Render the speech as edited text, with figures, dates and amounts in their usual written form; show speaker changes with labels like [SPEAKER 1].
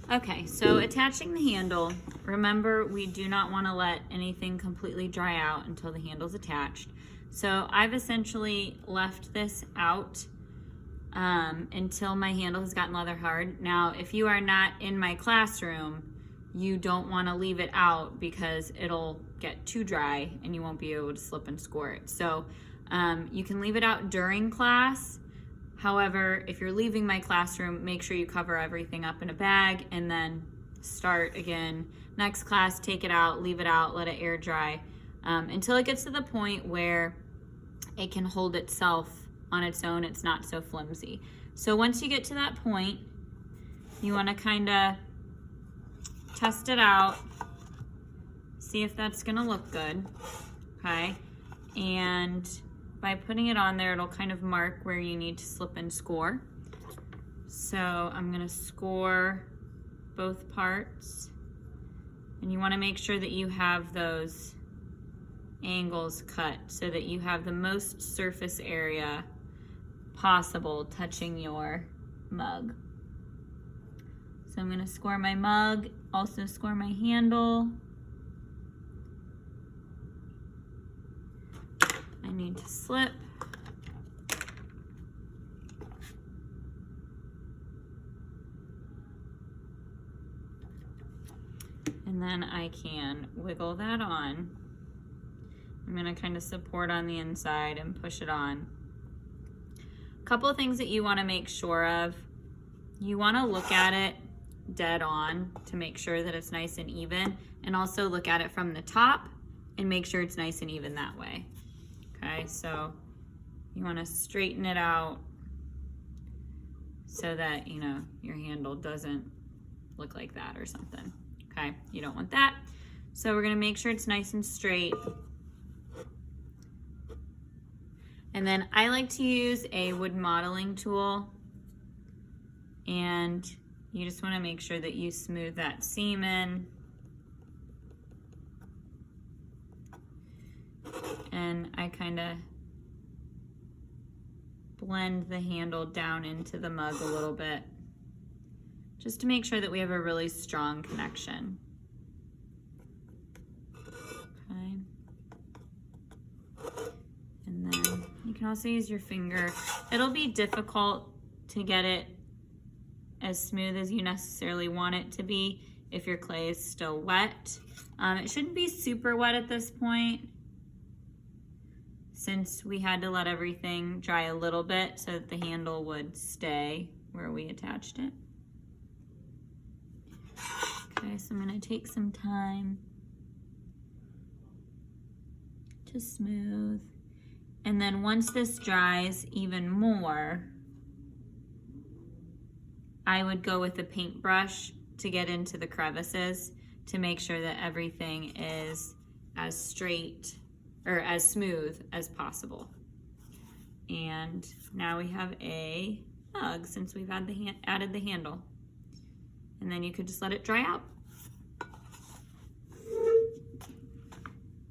[SPEAKER 1] Okay, so attaching the handle, remember we do not want to let anything completely dry out until the handle's attached. So I've essentially left this out until my handle has gotten leather hard. Now, if you are not in my classroom, you don't want to leave it out because it'll get too dry and you won't be able to slip and score it. So you can leave it out during class. However, if you're leaving my classroom, make sure you cover everything up in a bag and then start again. Next class, take it out, leave it out, let it air dry until it gets to the point where it can hold itself on its own. It's not so flimsy. So once you get to that point, you want to kind of test it out, see if that's going to look good, okay? And by putting it on there, it'll kind of mark where you need to slip and score. So I'm going to score both parts, and you want to make sure that you have those angles cut so that you have the most surface area possible touching your mug. So I'm going to score my mug, also score my handle. I need to slip. And then I can wiggle that on. I'm going to kind of support on the inside and push it on. A couple of things that you want to make sure of. You want to look at it dead on to make sure that it's nice and even, and also look at it from the top and make sure it's nice and even that way. Okay, so you want to straighten it out so that, you know, your handle doesn't look like that or something. Okay, you don't want that. So we're going to make sure it's nice and straight. And then I like to use a wood modeling tool, and you just want to make sure that you smooth that seam in. And I kind of blend the handle down into the mug a little bit, just to make sure that we have a really strong connection. Okay. And then you can also use your finger. It'll be difficult to get it as smooth as you necessarily want it to be if your clay is still wet. It shouldn't be super wet at this point, since we had to let everything dry a little bit so that the handle would stay where we attached it. Okay, so I'm going to take some time to smooth. And then once this dries even more, I would go with a paintbrush to get into the crevices to make sure that everything is as straight or as smooth as possible. And now we have a mug since we've added the handle. And then you could just let it dry out.